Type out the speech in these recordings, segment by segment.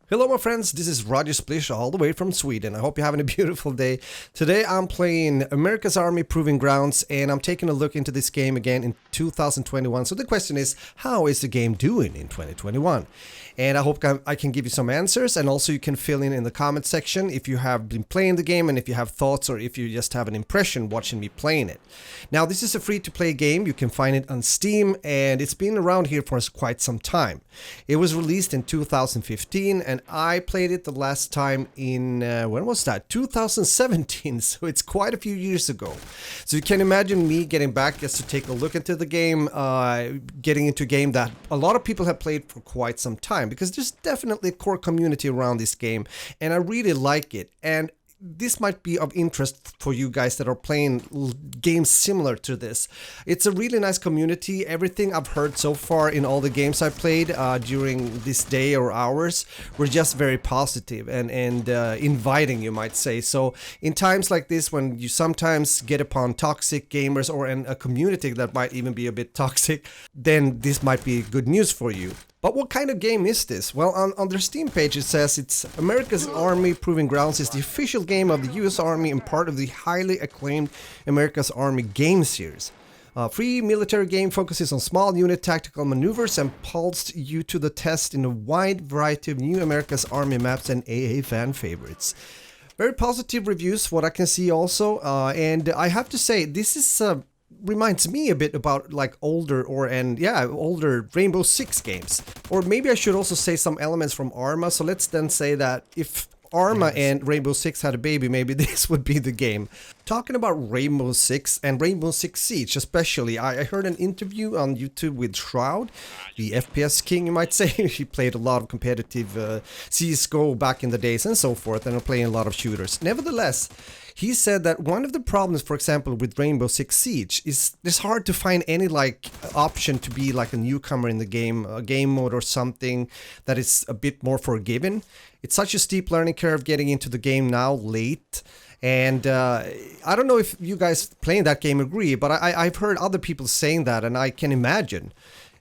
Hello my friends, this is Roger Splish all the way from Sweden. I hope you're having a beautiful day. Today I'm playing America's Army Proving Grounds and I'm taking a look into this game again in 2021. So the question is, how is the game doing in 2021? And I hope I can give you some answers, and also you can fill in the comment section if you have been playing the game and if you have thoughts or if you just have an impression watching me playing it. Now this is a free to play game, you can find it on Steam and it's been around here for quite some time. It was released in 2015 and I played it the last time in, when was that? 2017, so it's quite a few years ago. So you can imagine me getting back just to take a look into the game, getting into a game that a lot of people have played for quite some time, because there's definitely a core community around this game and I really like it. And this might be of interest for you guys that are playing games similar to this. It's a really nice community. Everything I've heard so far in all the games I played during this day or hours were just very positive and inviting, you might say. So in times like this, when you sometimes get upon toxic gamers or a community that might even be a bit toxic, then this might be good news for you. But what kind of game is this? Well, on their Steam page it says it's America's Army Proving Grounds is the official game of the US Army and part of the highly acclaimed America's Army game series. Free military game focuses on small unit tactical maneuvers and pulsed you to the test in a wide variety of new America's Army maps and AA fan favorites. Very positive reviews, what I can see also, and I have to say this is reminds me a bit about like older Rainbow Six games. Or maybe I should also say some elements from Arma. So let's then say that if Arma and Rainbow Six had a baby, maybe this would be the game. Talking about Rainbow Six and Rainbow Six Siege especially, I heard an interview on YouTube with Shroud, the FPS king you might say. He played a lot of competitive CSGO back in the days and so forth, and playing a lot of shooters. Nevertheless, he said that one of the problems, for example, with Rainbow Six Siege is it's hard to find any like option to be like a newcomer in the game, a game mode or something that is a bit more forgiving. It's such a steep learning curve getting into the game now late. And I don't know if you guys playing that game agree, but I've heard other people saying that, and I can imagine.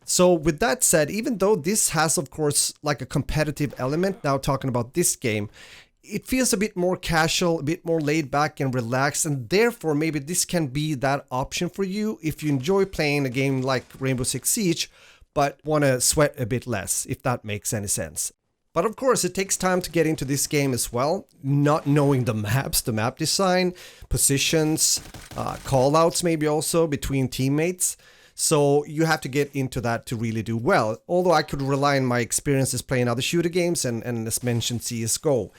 So with that said, even though this has of course like a competitive element, now talking about this game, it feels a bit more casual, a bit more laid back and relaxed, and therefore maybe this can be that option for you if you enjoy playing a game like Rainbow Six Siege but want to sweat a bit less, if that makes any sense. But of course it takes time to get into this game as well, not knowing the maps, the map design, positions, callouts maybe also between teammates. So you have to get into that to really do well, although I could rely on my experiences playing other shooter games and as mentioned CSGO.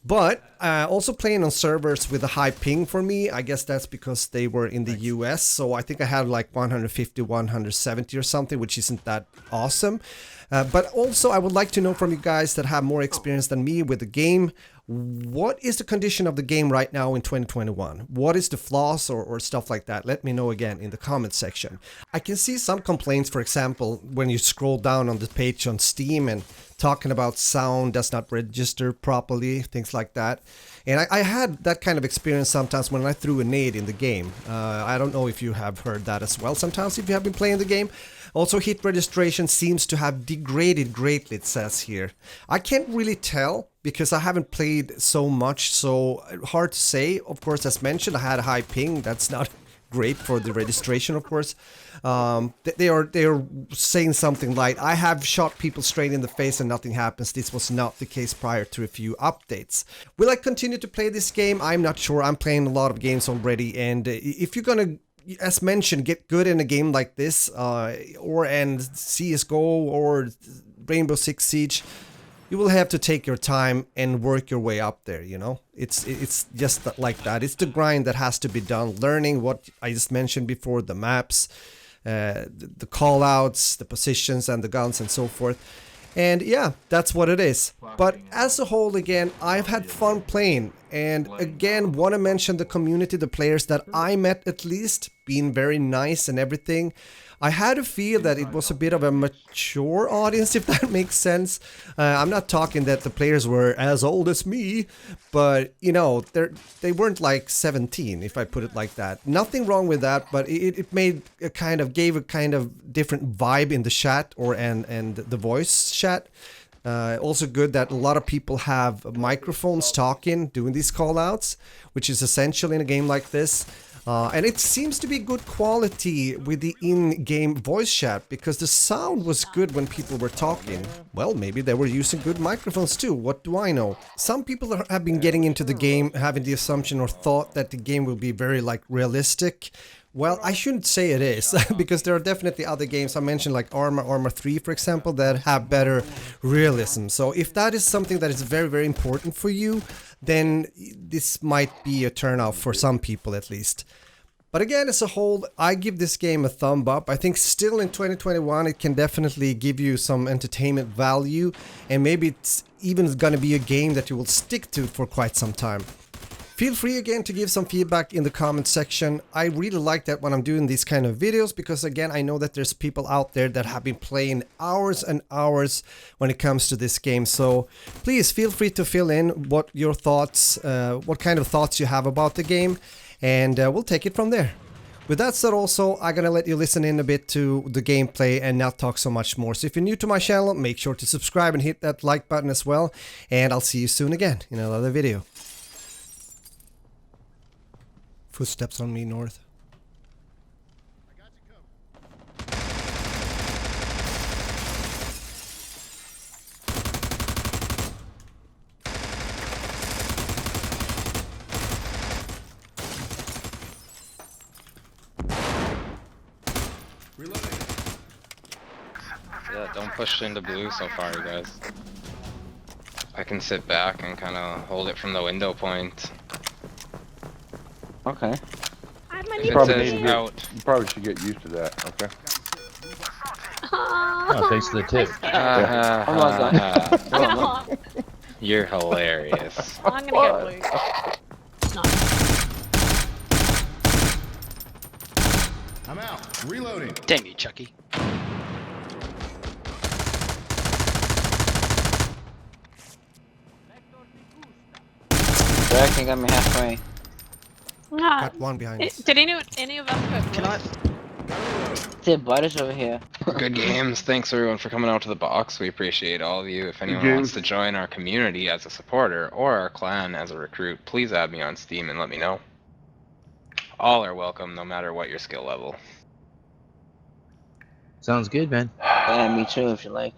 But also playing on servers with a high ping for me, I guess that's because they were in the US, so I think I had like 150, 170 or something, which isn't that awesome. But also I would like to know from you guys that have more experience than me with the game, what is the condition of the game right now in 2021? What is the flaws or stuff like that? Let me know again in the comment section. I can see some complaints, for example, when you scroll down on the page on Steam and talking about sound does not register properly, things like that. And I had that kind of experience sometimes when I threw a nade in the game. I don't know if you have heard that as well sometimes if you have been playing the game. Also, hit registration seems to have degraded greatly, it says here. I can't really tell because I haven't played so much, so hard to say. Of course, as mentioned, I had a high ping. That's not great for the registration, of course. They are saying something like, I have shot people straight in the face and nothing happens. This was not the case prior to a few updates. Will I continue to play this game? I'm not sure. I'm playing a lot of games already, and if you're gonna, as mentioned, get good in a game like this, or CSGO or Rainbow Six Siege, you will have to take your time and work your way up there, you know? It's just like that. It's the grind that has to be done. Learning what I just mentioned before, the maps, the callouts, the positions and the guns and so forth. And yeah, that's what it is. But as a whole, again, I've had fun playing. And again, want to mention the community, the players that I met at least, being very nice and everything. I had a feel that it was a bit of a mature audience, if that makes sense. I'm not talking that the players were as old as me, but you know, they weren't like 17, if I put it like that. Nothing wrong with that, but it made a kind of, gave a kind of different vibe in the chat or and the voice chat. Also good that a lot of people have microphones talking, doing these call-outs, which is essential in a game like this. And it seems to be good quality with the in-game voice chat, because the sound was good when people were talking. Well, maybe they were using good microphones too, what do I know? Some people have been getting into the game having the assumption or thought that the game will be very like realistic. Well, I shouldn't say it is, because there are definitely other games I mentioned, like Arma 3, for example, that have better realism. So if that is something that is very, very important for you, then this might be a turnout for some people at least. But again, as a whole, I give this game a thumb up. I think still in 2021, it can definitely give you some entertainment value, and maybe it's even gonna be a game that you will stick to for quite some time. Feel free again to give some feedback in the comment section. I really like that when I'm doing these kind of videos, because again, I know that there's people out there that have been playing hours and hours when it comes to this game. So please feel free to fill in what your thoughts, what kind of thoughts you have about the game, and we'll take it from there. With that said, also, I'm gonna let you listen in a bit to the gameplay and not talk so much more. So if you're new to my channel, make sure to subscribe and hit that like button as well. And I'll see you soon again in another video. Footsteps on me north. Reloading. Yeah, don't push into blue so far, you guys. I can sit back and kind of hold it from the window point. Okay. If it says out. You probably should get used to that, okay? Oh, thanks for the tip. Oh my god. You're hilarious. I'm gonna get blue. No. I'm out. Reloading. Damn you, Chucky. Jack got me halfway. Ah, Got one behind us. did any of us put Can I? See, Butters over here. Good games. Thanks everyone for coming out to the box. We appreciate all of you. If anyone wants to join our community as a supporter or our clan as a recruit, please add me on Steam and let me know. All are welcome, no matter what your skill level. Sounds good, man. Yeah, me too, if you like.